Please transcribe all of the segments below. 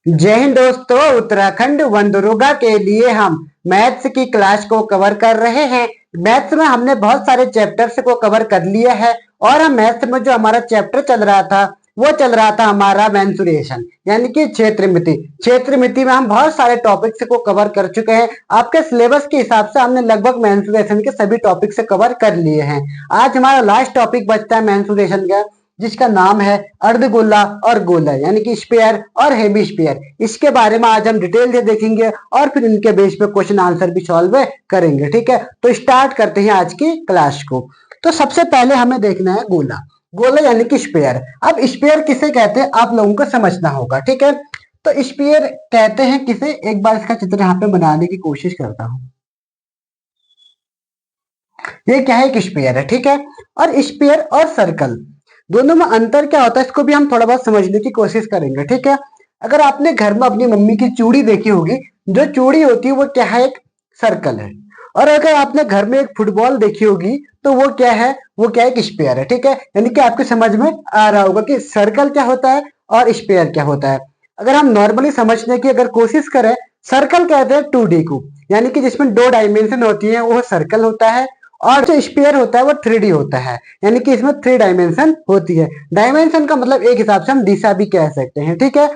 जय हिंद दोस्तों। उत्तराखंड वनदुर्गा के लिए हम मैथ्स की क्लास को कवर कर रहे हैं। मैथ्स में हमने बहुत सारे चैप्टर्स को कवर कर लिया है और हम मैथ्स में जो हमारा चैप्टर चल रहा था वो चल रहा था हमारा मेंसुरेशन यानी कि क्षेत्रमिति। क्षेत्रमिति में हम बहुत सारे टॉपिक्स को कवर कर चुके हैं। आपके सिलेबस के हिसाब से हमने लगभग मेंसुरेशन के सभी टॉपिक्स कवर कर लिए हैं। आज हमारा लास्ट टॉपिक बचता है मेंसुरेशन का, जिसका नाम है अर्धगोला और गोला यानी कि स्पेयर और हेमिस्फीयर। इसके बारे में आज हम डिटेल से देखेंगे और फिर इनके बेस पे क्वेश्चन आंसर भी सॉल्व करेंगे। ठीक है, तो स्टार्ट करते हैं आज की क्लास को। तो सबसे पहले हमें देखना है गोला। गोला यानी कि स्पेयर। अब स्पेयर किसे कहते हैं आप लोगों को समझना होगा। ठीक है, तो स्पेयर कहते हैं किसे, एक बार इसका चित्र यहाँ पे बनाने की कोशिश करता हूं। ये क्या है, एक स्पेयर है। ठीक है, और स्पेयर और सर्कल दोनों में अंतर क्या होता है इसको भी हम थोड़ा बहुत समझने की कोशिश करेंगे। ठीक है, अगर आपने घर में अपनी मम्मी की चूड़ी देखी होगी, जो चूड़ी होती है वो क्या है, एक सर्कल है। और अगर आपने घर में एक फुटबॉल देखी होगी तो वो क्या है, वो क्या है, एक स्पेयर है। ठीक है, यानी कि आपके समझ में आ रहा होगा कि सर्कल क्या होता है और स्पेयर क्या होता है। अगर हम नॉर्मली समझने की अगर कोशिश करें, सर्कल कहते हैं 2D को, यानी कि जिसमें दो डायमेंशन होती है वो सर्कल होता है। और जो स्पेयर होता है वो 3D होता है, यानी कि इसमें 3 डायमेंशन होती है। डायमेंशन का मतलब एक हिसाब से हम दिशा भी कह सकते हैं। ठीक है,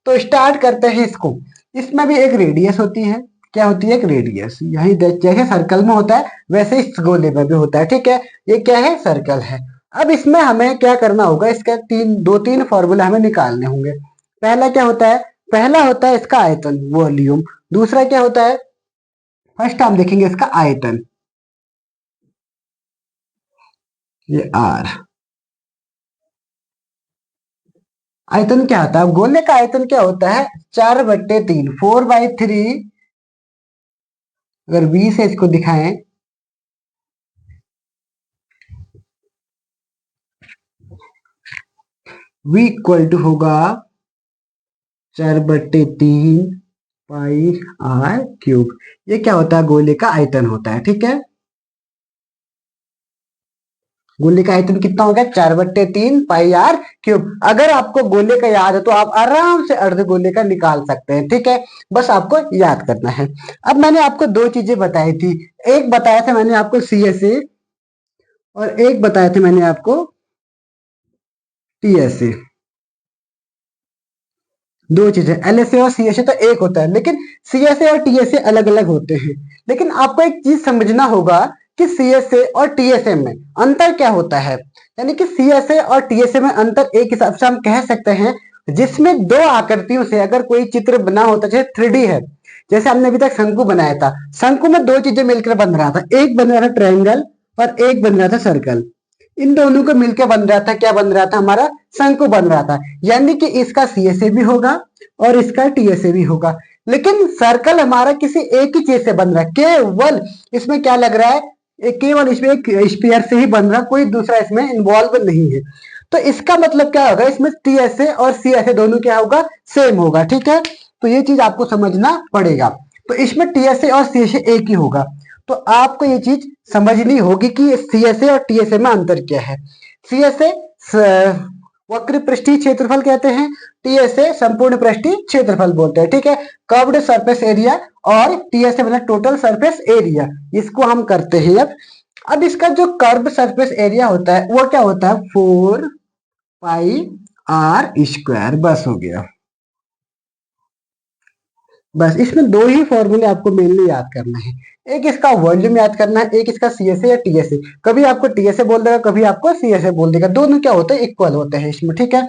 तो स्टार्ट करते हैं इसको। इसमें भी एक रेडियस होती है। क्या होती है, एक रेडियस। यही जैसे सर्कल में होता है वैसे इस गोले में भी होता है। ठीक है, ये क्या है, सर्कल है। अब इसमें हमें क्या करना होगा, इसका दो तीन फॉर्मूला हमें निकालने होंगे। पहला क्या होता है, पहला होता है इसका आयतन, वॉल्यूम। दूसरा क्या होता है, फर्स्ट हम देखेंगे इसका आयतन, ये आर। आयतन क्या होता है, गोले का आयतन क्या होता है, 4/3, 4/3। अगर 20 से इसको दिखाएं, v इक्वल टू होगा 4/3 पाई आर क्यूब। ये क्या होता है, गोले का आयतन होता है। ठीक है, गोले का आयतन कितना हो गया, 4/3 पाई आर क्यूब। अगर आपको गोले का याद है तो आप आराम से अर्ध गोले का निकाल सकते हैं। ठीक है, बस आपको याद करना है। अब मैंने आपको दो चीजें बताई थी, एक बताया था मैंने आपको CSA और एक बताया था मैंने आपको TSA। दो चीजें, LSA और CSA तो एक होता है, लेकिन CSA और TSA अलग अलग होते हैं। लेकिन आपको एक चीज समझना होगा कि CSA और TSA में अंतर क्या होता है। यानी कि CSA और TSA में अंतर एक हिसाब से हम कह सकते हैं, जिसमें दो आकृतियों से अगर कोई चित्र बना होता है, जैसे 3D है, जैसे हमने अभी तक शंकु बनाया था, शंकु में दो चीजें मिलकर बन रहा था, एक बन रहा था ट्रायंगल और एक बन रहा था सर्कल। इन दोनों को मिलकर बन रहा था, क्या बन रहा था, हमारा शंकु बन रहा था। यानी कि इसका CSA भी होगा और इसका TSA भी होगा। लेकिन सर्कल हमारा किसी एक ही चीज से बन रहा है, केवल इसमें क्या लग रहा है, केवल इसमें एक स्पीयर से ही बन रहा, कोई दूसरा इसमें इन्वॉल्व नहीं है। तो इसका मतलब क्या होगा, इसमें TSA और CSA दोनों क्या होगा, सेम होगा। ठीक है, तो ये चीज आपको समझना पड़ेगा। तो इसमें TSA और CSA एक ही होगा। तो आपको ये चीज समझनी होगी कि CSA और TSA में अंतर क्या है। CSA वक्र पृष्ठीय क्षेत्रफल कहते हैं, TSA संपूर्ण पृष्ठीय क्षेत्रफल बोलते हैं। ठीक है, कर्व्ड सरफेस एरिया और TSA मतलब टोटल सरफेस एरिया, इसको हम करते हैं। अब इसका जो कर्व सरफेस एरिया होता है वो क्या होता है, 4πr²। बस हो गया। बस इसमें दो ही फॉर्मूले आपको मेनली याद करना है, एक इसका वॉल्यूम याद करना है, एक इसका CSA या TSA। कभी आपको TSA बोल देगा, कभी आपको CSA बोल देगा, दोनों क्या होते हैं, इक्वल होते हैं इसमें। ठीक है,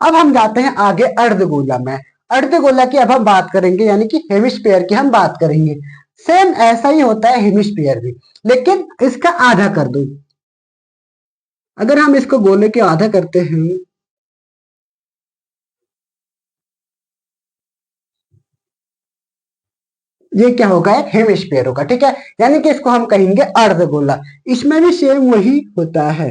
अब हम जाते हैं आगे अर्धगोला में। अर्धगोला की अब हम बात करेंगे, यानी कि हेमिस्फीयर की हम बात करेंगे। सेम ऐसा ही होता है हेमिस्फीयर भी, लेकिन इसका आधा कर दो। अगर हम इसको गोले के आधा करते हैं, ये क्या होगा, एक हेमिस्फीयर होगा। ठीक है, यानी कि इसको हम कहेंगे अर्धगोला। इसमें भी सेम वही होता है,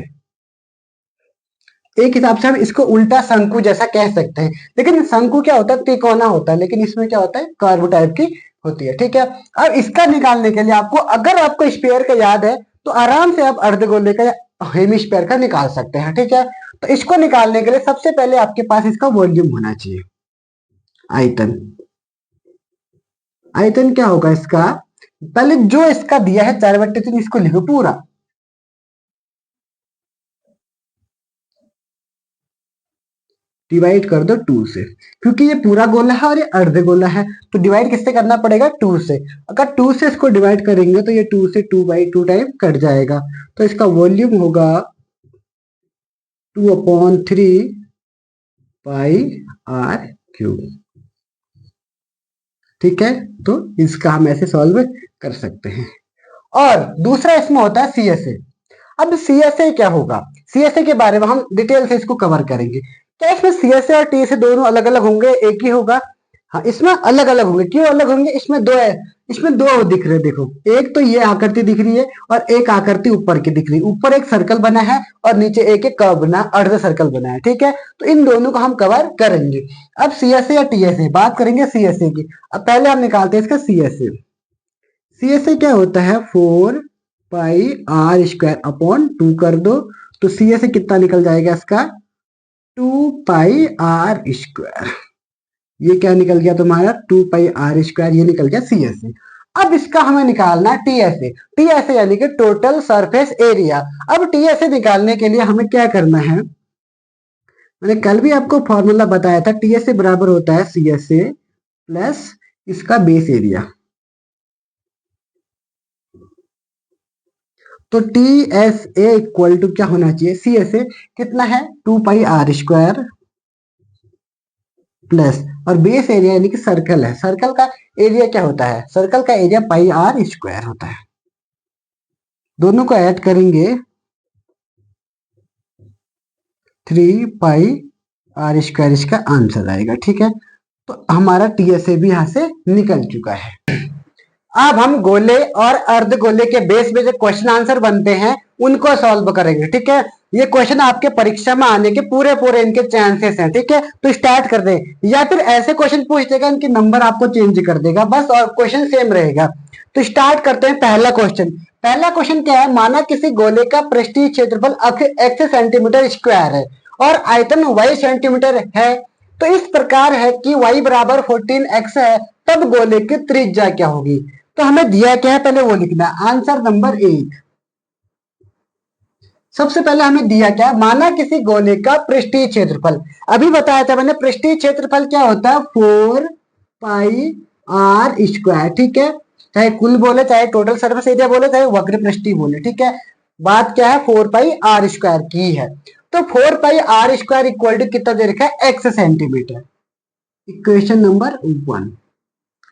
एक हिसाब से हम इसको उल्टा शंकु जैसा कह सकते हैं। लेकिन शंकु क्या होता है, तिकोना होता है, लेकिन इसमें क्या होता है, कर्व टाइप की होती है। ठीक है, अब इसका निकालने के लिए आपको, अगर आपको स्पेयर का याद है तो आराम से आप अर्धगोले का या हेमिस्फीयर का निकाल सकते हैं। ठीक है, तो इसको निकालने के लिए सबसे पहले आपके पास इसका वॉल्यूम होना चाहिए। आयतन। आयतन क्या होगा इसका, पहले जो इसका दिया है 4/3 इसको लिखो पूरा, डिवाइड कर दो 2 से, क्योंकि ये पूरा गोला है और ये अर्ध गोला है, तो डिवाइड किससे करना पड़ेगा, 2 से। अगर 2 से इसको डिवाइड करेंगे तो ये 2 से 2/2 टाइम कट जाएगा, तो इसका वॉल्यूम होगा 2/3 पाई आर क्यूब। ठीक है, तो इसका हम ऐसे सॉल्व कर सकते हैं। और दूसरा इसमें होता है सीएसए। अब सीएसए क्या होगा, सीएसए के बारे में हम डिटेल से इसको कवर करेंगे। क्या इसमें सीएसए और टीएसए दोनों अलग अलग होंगे, एक ही होगा? हाँ, इसमें अलग अलग होंगे। क्यों अलग होंगे, इसमें दो है, इसमें दो दिख रहे, देखो एक तो ये आकृति दिख रही है और एक आकृति ऊपर की दिख रही है। ऊपर एक सर्कल बना है और नीचे एक एक कर्व बना, अर्ध सर्कल बना है। ठीक है, तो इन दोनों को हम कवर करेंगे। अब सीएसए या टीएसए बात करेंगे सीएसए की। अब पहले हम निकालते हैं इसका सीएसए। सीएसए क्या होता है, 4πr² कर दो, तो सीएसए कितना निकल जाएगा इसका, 2πr²। ये क्या निकल गया तुम्हारा, 2πr², ये निकल गया सीएसए। अब इसका हमें निकालना है टीएसए। टीएसए यानी कि टोटल सरफेस एरिया। अब टीएसए निकालने के लिए हमें क्या करना है, मैंने कल भी आपको फॉर्मूला बताया था, टीएसए बराबर होता है सीएसए प्लस इसका बेस एरिया। तो T S A equal to क्या होना चाहिए, सी एस ए कितना है, 2πr² प्लस, और बेस एरिया यानी कि सर्कल है, सर्कल का एरिया क्या होता है, सर्कल का एरिया πr² होता है। दोनों को ऐड करेंगे 3πr², इसका आंसर आएगा। ठीक है, तो हमारा टीएसए भी यहां से निकल चुका है। अब हम गोले और अर्ध गोले के बेस पे जो क्वेश्चन आंसर बनते हैं उनको सॉल्व करेंगे। ठीक है, ये क्वेश्चन आपके परीक्षा में आने के पूरे पूरे इनके चांसेस हैं। ठीक है, तो स्टार्ट कर दे, या फिर ऐसे क्वेश्चन पूछ देगा इनके नंबर आपको चेंज कर देगा बस, और क्वेश्चन सेम रहेगा। तो स्टार्ट करते हैं पहला क्वेश्चन। पहला क्वेश्चन क्या है, माना किसी गोले का पृष्ठीय क्षेत्रफल x सेंटीमीटर स्क्वायर है और आयतन y सेंटीमीटर है, तो इस प्रकार है कि y बराबर 14x है, तब गोले की त्रिज्या क्या होगी। तो हमें दिया क्या है, पहले वो लिखना है। आंसर नंबर 1, सबसे पहले हमें दिया क्या है, माना किसी गोले का पृष्ठीय क्षेत्रफल। अभी बताया था मैंने, पृष्ठीय क्षेत्रफल क्या होता है, 4πr²। ठीक है, चाहे कुल बोले, चाहे टोटल सरफेस एरिया बोले, चाहे वक्र पृष्ठीय बोले। ठीक है, बात क्या है, 4πr² की है। तो 4πr² इक्वल टू कितना दे रखा है, x सेंटीमीटर। Equation number 1।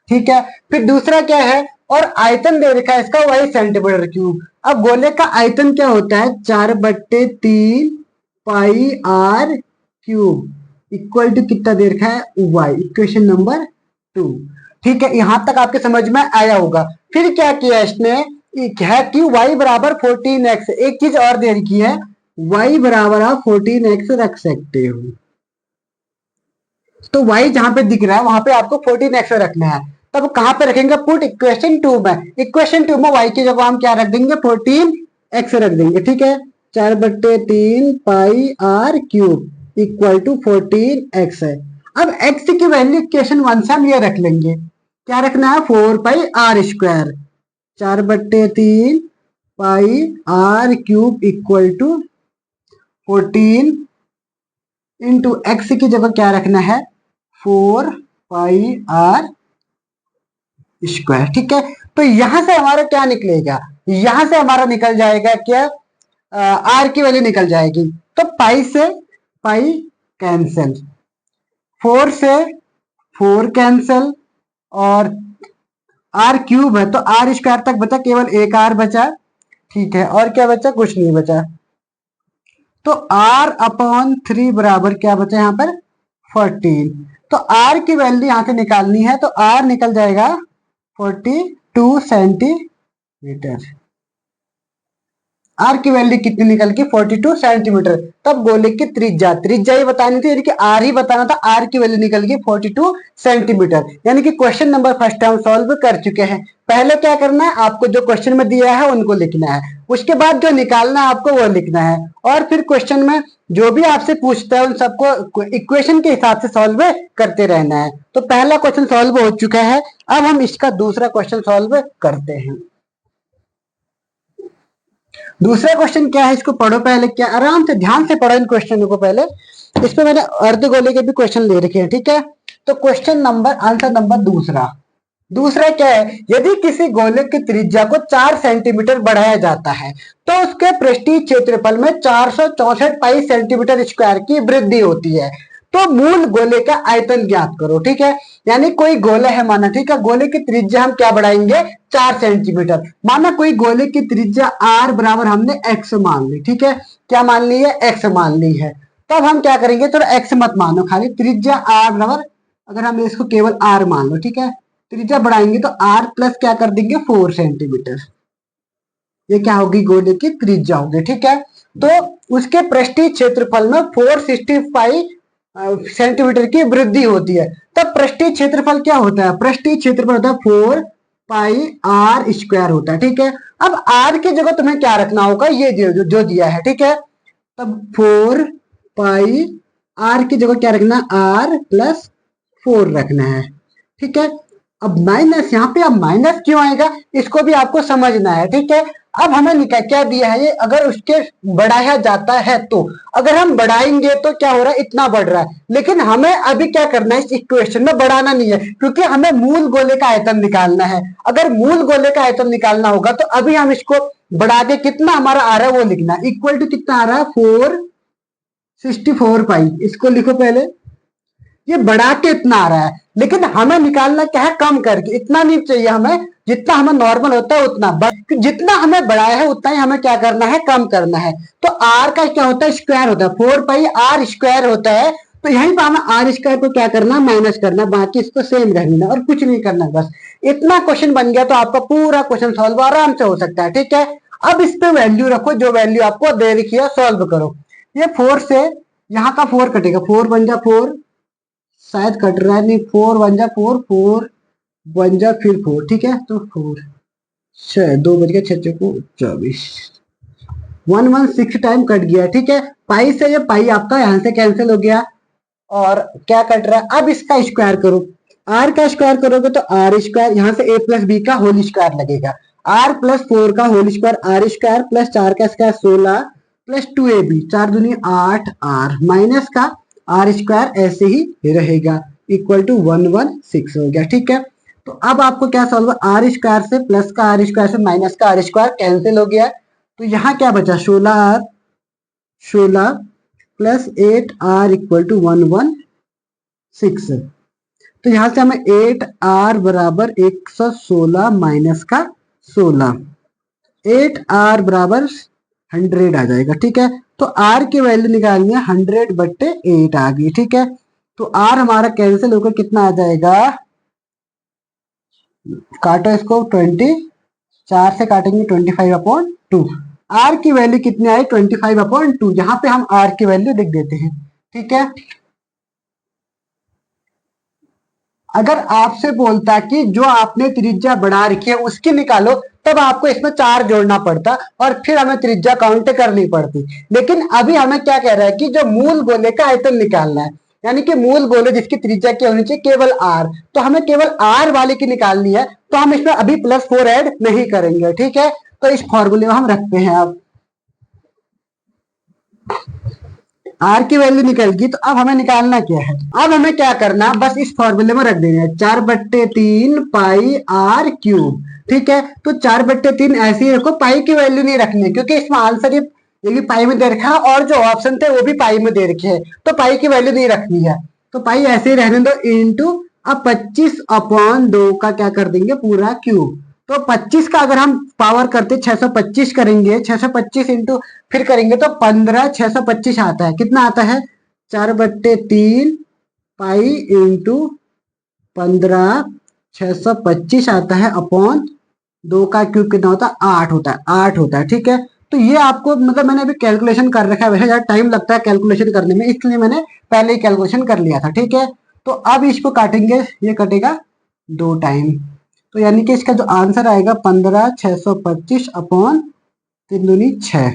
ठीक है, फिर दूसरा क्या है, और आयतन दे रखा है इसका y सेंटीमीटर क्यूब। अब गोले का आयतन क्या होता है, 4/3 πr³ इक्वल टू कितना दे रखा है, y। Equation number 2। ठीक है, यहां तक आपके समझ में आया होगा। फिर क्या किया इसने, है कि y बराबर 14x, एक चीज और दे रखी है, y बराबर आप 14x रख सकते हो। तो y जहां पे दिख रहा है वहां पे आपको 14x रखना है। तब कहां पे रखेंगे, पुट इक्वेशन 2 में। इक्वेशन 2 में y की जगह हम क्या रख देंगे, 14x रख देंगे। ठीक है, 4/3 πr³ इक्वल टू 14x है। अब x की वैल्यू इक्वेशन 1 से हम ये रख लेंगे, क्या रखना है, 4πr²। 4/3 πr³ equal to 14 into x की जगह क्या रखना है, 4πr²। ठीक है, तो यहां से हमारा क्या निकलेगा, यहां से हमारा निकल जाएगा क्या, आर की वैल्यू निकल जाएगी। तो पाई से पाई कैंसिल, 4 से 4 कैंसिल, और r³ है तो r² तक बचा, केवल एक r बचा। ठीक है, और क्या बचा, कुछ नहीं बचा। तो r/3 बराबर क्या बचा यहां पर, 14। तो r की वैल्यू यहां से निकालनी है, तो r निकल जाएगा 42 सेंटीमीटर। आर की वैल्यू कितनी निकल गई 42 सेंटीमीटर। तब गोले की त्रिज्या ही बतानी थी, यानी कि आर ही बताना था। आर की वैल्यू निकल गई 42 सेंटीमीटर। यानी कि क्वेश्चन नंबर फर्स्ट हम सॉल्व कर चुके हैं। पहले क्या करना है, आपको जो क्वेश्चन में दिया है उनको लिखना है, उसके बाद जो निकालना है आपको वो लिखना है, और फिर क्वेश्चन में जो भी आपसे पूछता है उन सबको इक्वेशन के हिसाब से सॉल्व करते रहना है। तो पहला क्वेश्चन सॉल्व हो चुका है। अब हम इसका दूसरा क्वेश्चन सॉल्व करते हैं। दूसरा क्वेश्चन क्या है, इसको पढ़ो पहले, क्या आराम से ध्यान से पढ़ो इन क्वेश्चनों को पहले। इस पे मैंने अर्धगोले के भी क्वेश्चन ले रखे हैं, ठीक है। तो क्वेश्चन नंबर आंसर नंबर दूसरा दूसरा क्या है, यदि किसी गोले की त्रिज्या को 4 सेंटीमीटर बढ़ाया जाता है तो उसके पृष्ठीय क्षेत्रफल में 464 पाई सेंटीमीटर स्क्वायर की वृद्धि होती है। तो मूल गोले का आयतन ज्ञात करो, ठीक है। यानी कोई गोला है माना, ठीक है, गोले की त्रिज्या हम क्या बढ़ाएंगे 4 सेंटीमीटर। माना कोई गोले की त्रिज्या r बराबर हमने x मान ली, ठीक है। क्या मान ली है, x मान ली है। तब हम क्या करेंगे, थोड़ा x मत मानो, खाली त्रिज्या r बराबर, अगर हम इसको केवल r मान लो, ठीक है, त्रिज्या बढ़ाएंगे तो r प्लस क्या कर देंगे 4 सेंटीमीटर। ये क्या होगी, गोले की त्रिज्या होगी, ठीक है। तो उसके पृष्ठीय क्षेत्रफल में 465 सेंटीमीटर की वृद्धि होती है। तब पृष्ठीय क्षेत्रफल क्या होता है, पृष्ठीय क्षेत्रफल होता है 4 पाई आर स्क्वायर होता है, ठीक है। अब आर की जगह तुम्हें क्या रखना होगा, ये जो दिया है, ठीक है। तब 4 पाई आर की जगह क्या रखना, आर प्लस 4 रखना है, ठीक है। अब माइनस, यहाँ पे अब माइनस क्यों आएगा इसको भी आपको समझना है, ठीक है। अब हमें क्या दिया है, ये अगर उसके बढ़ाया जाता है तो अगर हम बढ़ाएंगे तो क्या हो रहा है, इतना बढ़ रहा है। लेकिन हमें अभी क्या करना है, इस इक्वेशन में बढ़ाना नहीं है, क्योंकि हमें मूल गोले का आयतन निकालना है। अगर मूल गोले का आयतन निकालना होगा तो अभी हम इसको बढ़ा के कितना हमारा आ रहा है वो लिखना है। इक्वल टू कितना आ रहा है 464 पाई, इसको लिखो पहले। ये बढ़ा के इतना आ रहा है, लेकिन हमें निकालना क्या है, कम करके। इतना नहीं चाहिए हमें, जितना हमें नॉर्मल होता है उतना, जितना हमें बढ़ाया है उतना ही हमें क्या करना है, कम करना है। तो आर का क्या होता है, स्क्वायर होता है, 4 पाई आर स्क्वायर होता है। तो यहीं पर हमें आर स्क्वायर को क्या करना, माइनस करना, बाकी इसको सेम रहना और कुछ नहीं करना, बस इतना क्वेश्चन बन गया तो आपका पूरा क्वेश्चन सॉल्व आराम से हो सकता है, ठीक है। अब इस पे वैल्यू रखो, जो वैल्यू आपको दे रखी है, सॉल्व करो। ये 4 से यहाँ का 4 कटेगा, 4 बन जा 4, शायद कट रहा है, नहीं, 4 बन जा 4, 4 बन जा फिर 4, ठीक है। तो 4 6 2 बज गया, 6 को 24, 116 टाइम कट गया, ठीक है। पाई से ये पाई आपका यहाँ से कैंसिल हो गया, और क्या कट रहा है, अब इसका स्क्वायर करो। आर का स्क्वायर करोगे तो आर स्क्वायर, यहाँ से ए प्लस बी का होल स्क्वायर लगेगा, आर प्लस 4 का whole square, r square plus 4 का स्क्वायर 16 प्लस 2ab, 4 दूनी 8 आर माइनस का आर स्क्वायर ऐसे ही रहेगा, इक्वल टू 116 हो गया, ठीक है। तो अब आपको क्या सॉल्व, आर स्क्वायर से प्लस का आर स्क्वायर से माइनस का आर स्क्वायर कैंसिल हो गया। तो यहाँ क्या बचा, 16 प्लस 8r इक्वल टू 116। तो यहां से हमें 8r बराबर 116 माइनस का 16, 8r बराबर 100 आ जाएगा, ठीक है। तो r की वैल्यू निकालनी है, 100/8 आ गई, ठीक है। तो r हमारा कैंसिल होकर कितना आ जाएगा, काटो इसको, 20, 4 से काटेंगे 25/2, आर की वैल्यू कितनी आई 25/2। यहाँ पे हम आर की वैल्यू लिख देते हैं, ठीक है। अगर आपसे बोलता कि जो आपने त्रिज्या बढ़ा रखी है उसकी निकालो, तब आपको इसमें 4 जोड़ना पड़ता और फिर हमें त्रिज्या काउंट करनी पड़ती। लेकिन अभी हमें क्या कह रहा है कि जो मूल गोले का आयतन निकालना है, यानी कि मूल गोले जिसकी त्रिज्या क्या होनी चाहिए, केवल आर। तो हमें केवल आर वाले की निकालनी है, तो हम इसमें अभी +4 ऐड नहीं करेंगे, ठीक है। तो इस फॉर्मूले में हम रखते हैं। अब आर की वैल्यू निकल गई, तो अब हमें निकालना क्या है, अब हमें क्या करना, बस इस फॉर्मूले में रख देना है, 4/3 पाई आर क्यूब, ठीक है। तो 4/3 ऐसे ही रखो, पाई की वैल्यू नहीं रखनी, क्योंकि इसमें आंसर ये भी पाई में दे रखा है और जो ऑप्शन थे वो भी पाई में दे रखे हैं, तो पाई की वैल्यू नहीं रखनी है। तो पाई ऐसे ही रहने दो, इंटू अब 25/2 का क्या कर देंगे, पूरा क्यूब। तो 25 का अगर हम पावर करते 625 करेंगे, 625 इंटू फिर करेंगे तो 15 625 आता है, कितना आता है 4/3 पाई इंटू 15 625 आता है, अपॉन 2 का क्यूब कितना होता है 8 होता है, 8 होता है, ठीक है। तो ये आपको मतलब मैंने अभी कैलकुलेशन कर रखा है, वैसे ज़्यादा टाइम लगता है कैलकुलेशन करने में, इसलिए मैंने पहले ही कैलकुलेशन कर लिया था, ठीक है। तो अब इसको काटेंगे, ये कटेगा 2 टाइम, तो यानी कि इसका जो आंसर आएगा 15,625 अपॉन 3 दूनी 6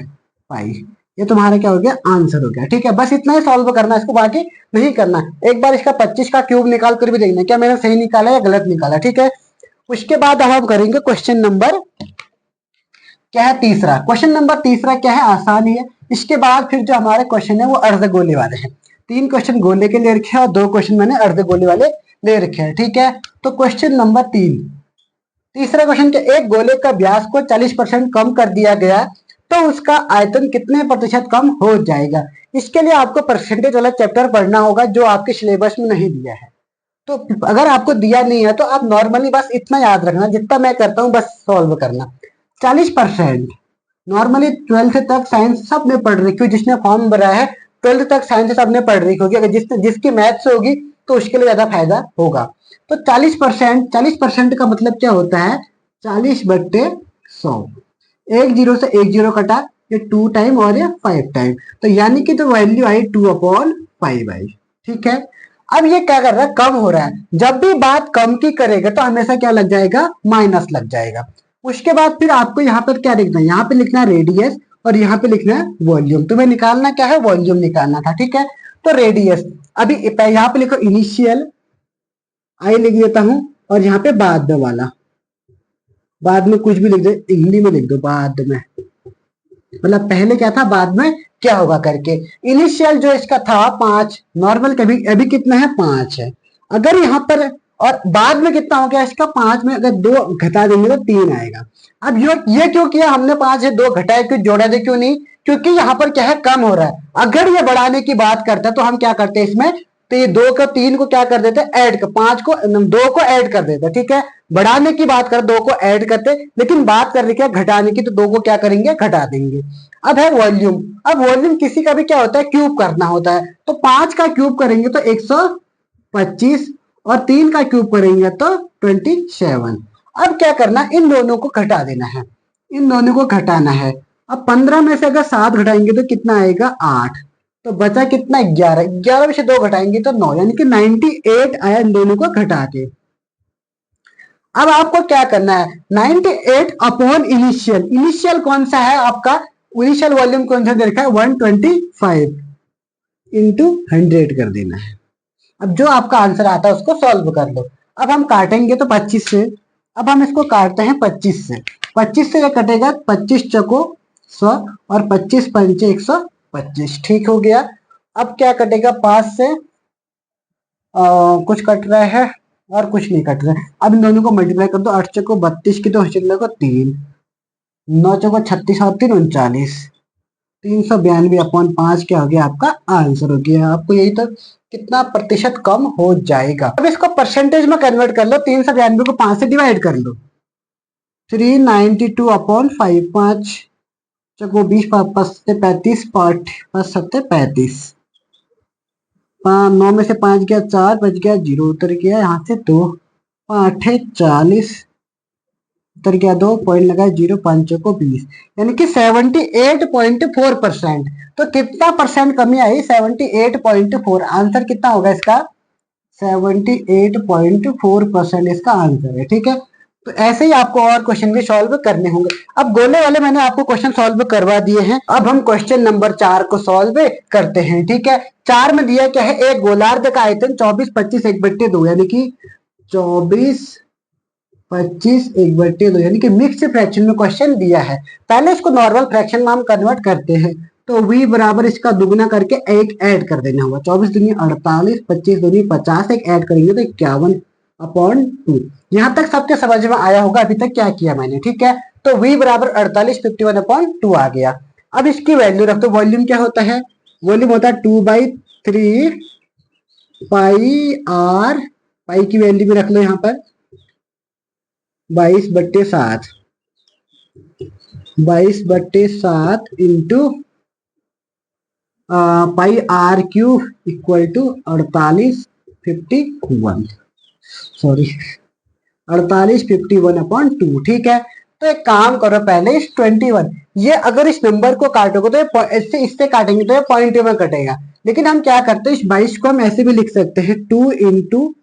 पाई। ये तुम्हारा क्या हो गया, आंसर हो गया, ठीक है। बस इतना ही सॉल्व करना है, इसको बाकी नहीं करना। एक बार इसका 25 का क्यूब निकाल कर भी देखना क्या मैंने सही निकाला या गलत निकाला, ठीक है। उसके बाद अब हम करेंगे क्वेश्चन नंबर क्या है, तीसरा। क्वेश्चन नंबर तीसरा क्या है, आसान ही है। इसके बाद फिर जो हमारे क्वेश्चन है वो अर्धगोले वाले हैं। 3 क्वेश्चन गोले के ले रखे हैं और 2 क्वेश्चन मैंने अर्धगोले वाले ले रखे हैं, ठीक है। तो क्वेश्चन नंबर 3, तीसरा क्वेश्चन के एक गोले का व्यास को 40% कम कर दिया गया तो उसका आयतन कितने प्रतिशत कम हो जाएगा। इसके लिए आपको परसेंटेज वाला चैप्टर पढ़ना होगा जो आपके सिलेबस में नहीं दिया है। तो अगर आपको दिया नहीं है तो आप नॉर्मली बस इतना याद रखना, जितना मैं करता हूँ बस सॉल्व करना। 40% नॉर्मली 12th तक साइंस सबने पढ़ रखी हो, जिसने फॉर्म भरा है 12th तक साइंस सबने पढ़ रखी होगी। अगर जिसकी मैथ्स होगी तो उसके लिए ज्यादा फायदा होगा। तो 40% का मतलब क्या होता है, 40/100। एक जीरो से एक जीरो कटा, ये 2 टाइम और ये 5 टाइम, तो यानी कि जो वैल्यू आई 2/5 आई, ठीक है। अब ये क्या कर रहा है, कम हो रहा है। जब भी बात कम की करेगा तो हमेशा क्या लग जाएगा, माइनस लग जाएगा। उसके बाद फिर आपको यहाँ पर क्या लिखना है, यहाँ पे लिखना है रेडियस और यहाँ पे लिखना है वॉल्यूम। तुम्हें निकालना क्या है, वॉल्यूम निकालना था, ठीक है। तो रेडियस अभी यहाँ पे लिखो इनिशियल, आई लिख देता हूं, और यहाँ पे बाद में वाला, बाद में कुछ भी लिख दो, हिंदी में लिख दो बाद में, मतलब पहले क्या था बाद में क्या होगा करके। इनिशियल जो इसका था 5, नॉर्मल कभी अभी कितना है 5 है। अगर यहाँ पर और बाद में कितना हो गया इसका 5 में अगर 2 घटा देंगे तो 3 आएगा। अब ये क्यों किया हमने, 5 से 2 घटाए क्यों, जोड़ा दे क्यों नहीं, क्योंकि यहाँ पर क्या है कम हो रहा है। अगर ये बढ़ाने की बात करता है तो हम क्या करते हैं इसमें, तो ये 2 को 3 को क्या कर देते हैं, ऐड कर, 5 को 2 को ऐड कर देते हैं, ठीक है। बढ़ाने की बात कर 2 को ऐड करते, लेकिन बात कर रही है घटाने की, तो 2 को क्या करेंगे, घटा देंगे। अब है वॉल्यूम, अब वॉल्यूम किसी का भी क्या होता है, क्यूब करना होता है। तो 5 का क्यूब करेंगे तो 125 और 3 का क्यूब करेंगे तो 27। अब क्या करना, इन दोनों को घटा देना है, इन दोनों को घटाना है। अब 15 में से अगर 7 घटाएंगे तो कितना आएगा, 8, तो बचा कितना, 11, 11 में से 2 घटाएंगे तो 9, यानी कि 98 आया इन दोनों को घटा के। अब आपको क्या करना है, 98 अपॉन इनिशियल, इनिशियल कौन सा है आपका, इनिशियल वॉल्यूम कौन सा दे रखा है, 125 इंटू 100 कर देना है। अब जो आपका आंसर आता है उसको सॉल्व कर लो। अब हम काटेंगे तो 25 से, अब हम इसको काटते हैं 25 से, 25 से क्या कटेगा, 25 चको 100 और 25 पंचे 125, ठीक हो गया। अब क्या कटेगा, 5 से कुछ कट रहा है और कुछ नहीं कट रहा है। अब इन दोनों को मल्टीप्लाई कर दो, 8 चको 32 की, तो 8 को 3, 9 चको 36 और 3 39, 392 अपॉन 5 क्या हो गया, आपका आंसर हो गया। आपको यही तो कितना प्रतिशत कम हो जाएगा। अब इसको परसेंटेज में कन्वर्ट कर लो, 392 को 5 से डिवाइड कर लो, 392 अपॉन 5, 5 चको 20, 5 से 35, 5 सत्ते 35, 9 में से 5 गया 4, बच गया 0, उतर गया यहाँ से 2, 8 40, उतर गया 2, पॉइंट लगा 0, 5 को 20, यानी कि 78.4%। तो कितना परसेंट कमी आई, 78.4। आंसर कितना होगा इसका, 78.4% इसका आंसर है, ठीक है। तो ऐसे ही आपको और क्वेश्चन भी सॉल्व करने होंगे। अब गोले वाले मैंने आपको क्वेश्चन सॉल्व करवा दिए हैं, अब हम क्वेश्चन नंबर 4 को सॉल्व करते हैं, ठीक है। 4 में दिया क्या है, एक गोलार्ध का आयतन 24 25 1/2, यानी कि 24 25 1/2, यानी कि मिक्स फ्रैक्शन में क्वेश्चन दिया है। पहले इसको नॉर्मल फ्रैक्शन में हम कन्वर्ट करते हैं, तो v बराबर इसका दुगना करके एक ऐड कर देना होगा, 24 दूनी 48, 25 दूनी 50, एक ऐड करेंगे तो 51/2। यहाँ तक सबके समझ में आया होगा अभी तक क्या किया मैंने, ठीक है। तो v बराबर 48 51/2 आ गया। अब इसकी वैल्यू रख दो, वॉल्यूम क्या होता है, वॉल्यूम होता है 2/3 पाई r, पाई की वैल्यू भी रख लो यहाँ पर 22/7, 22/7 into pi r cube equal to 4851, sorry 4851/2, ठीक है। तो एक काम करो, पहले इस 21, ये अगर इस नंबर को काटोगे तो ये इससे काटेंगे तो ये पॉइंट में कटेगा। लेकिन हम क्या करते हैं, इस 22 को हम ऐसे भी लिख सकते हैं 2 इंटू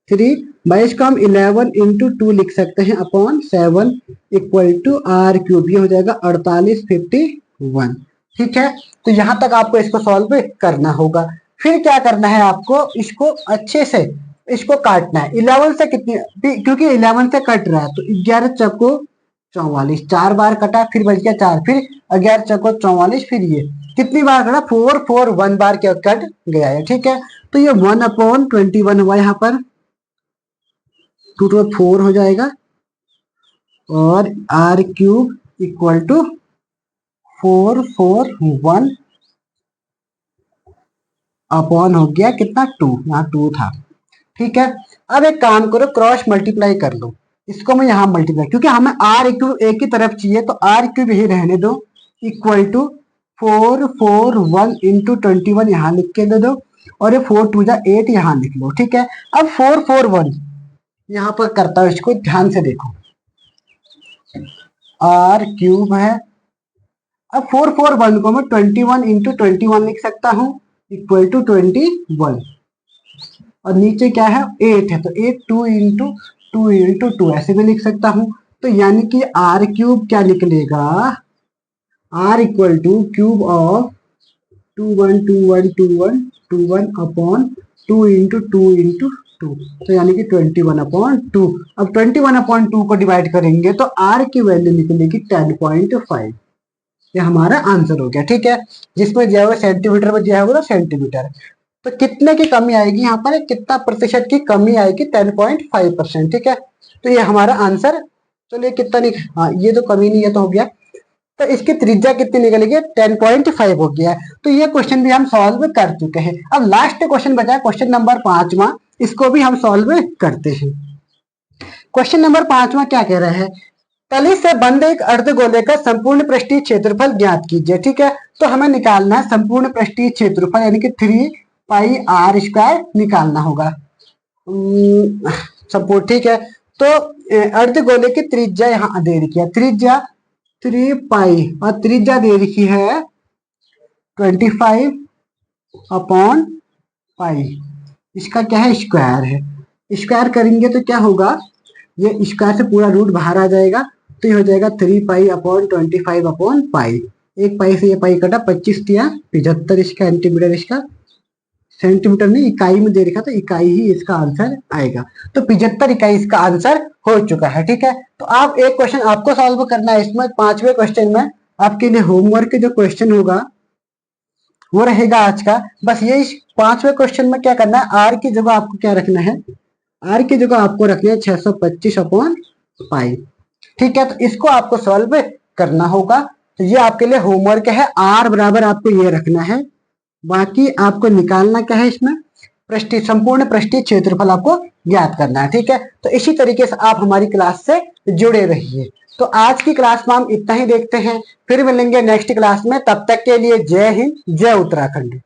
3, 22 को हम 11 इंटू 2 लिख सकते हैं upon 7 equal to r cube, ये हो जाएगा 4851। ठीक है, तो यहां तक आपको इसको सॉल्व करना होगा। फिर क्या करना है आपको, इसको अच्छे से इसको काटना है। 11 से कितनी, क्योंकि 11 से कट रहा है तो 11 चौको 44, 4 बार कटा, फिर बच गया 4, फिर 11 चौको 44, फिर ये कितनी बार कटा, 4 4 1 बार क्या कट गया है। ठीक है, तो ये 1/21 हुआ यहाँ पर, 2 to 4 हो जाएगा, और r cube equal to 441 upon हो गया कितना, 2, यहाँ 2 था। ठीक है, अब एक काम करो, क्रॉस मल्टीप्लाई कर लो, इसको मैं यहाँ मल्टीप्लाई, क्योंकि हमें आर क्यूब एक ही तरफ चाहिए तो आर क्यूब यही रहने दो, इक्वल टू 441 इंटू 21 यहाँ लिख के दे दो, और ये 4 2 जा 8 यहाँ लिख लो। ठीक है, अब 441 यहाँ पर करता हूँ, इसको ध्यान से देखो, आर क्यूब है। अब 441 को मैं 21 इंटू 21 लिख सकता हूँ, इक्वल टू 21, और नीचे क्या है 8 है, तो 8 2 इंटू 2 इंटू 2 ऐसे भी लिख सकता हूँ। तो यानी कि आर क्यूब क्या निकलेगा, r equal to cube of 21 upon 2 into 2 into 2, तो यानी कि 21/2। अब 21/2 को डिवाइड करेंगे तो आर की वैल्यू निकलेगी 10.5, ये हमारा आंसर हो गया। ठीक है, जिसमें दिया हुआ सेंटीमीटर में दिया हुआ सेंटीमीटर, तो कितने की कमी आएगी यहाँ पर, कितना प्रतिशत की कमी आएगी, 10.5%। ठीक है, तो ये हमारा आंसर, चलिए कितना हाँ ये तो कमी नहीं है तो हो गया, तो इसकी त्रिज्या कितनी निकलेगी, 10.5 हो गया। तो ये क्वेश्चन भी हम सॉल्व कर चुके हैं। अब लास्ट क्वेश्चन बचा है, क्वेश्चन नंबर 5वां, इसको भी हम सॉल्व करते हैं। क्वेश्चन नंबर 5वां क्या कह रहा है, तली से बंद एक अर्धगोले का संपूर्ण पृष्ठीय क्षेत्रफल ज्ञात कीजिए। ठीक है, तो हमें निकालना है संपूर्ण पृष्ठीय क्षेत्रफल, यानी कि 3πr² निकालना होगा संपूर्ण। ठीक है, तो अर्धगोले की त्रिज्या यहाँ दे रखी है, त्रिज्या 3π, और त्रिज्या दे रखी है 25/π, इसका क्या है, स्क्वायर है। स्क्वायर करेंगे तो क्या होगा, ये स्क्वायर से पूरा रूट बाहर आ जाएगा, तो ये हो जाएगा 3π/25/π, एक पाई से ये पाई कटा, 25 दिया 75 इसका सेंटीमीटर, इसका सेंटीमीटर नहीं इकाई में दे रखा, तो इकाई ही इसका आंसर आएगा। तो 75 इकाई इसका आंसर हो चुका है। ठीक है, तो आप एक क्वेश्चन आपको सॉल्व करना है इसमें, 5वें क्वेश्चन में आपके लिए होमवर्क जो क्वेश्चन होगा वो रहेगा आज का। बस ये 5वें क्वेश्चन में क्या करना है, आर की जगह आपको क्या रखना है, आर की जगह आपको रखना है 625/π। ठीक है, तो इसको आपको सॉल्व करना होगा। तो ये आपके लिए होमवर्क है, आर बराबर आपको ये रखना है, बाकी आपको निकालना क्या है, इसमें पृष्ठीय संपूर्ण पृष्ठीय क्षेत्रफल आपको ज्ञात करना है। ठीक है, तो इसी तरीके से आप हमारी क्लास से जुड़े रहिए। तो आज की क्लास में हम इतना ही देखते हैं, फिर मिलेंगे नेक्स्ट क्लास में, तब तक के लिए जय हिंद, जय उत्तराखंड।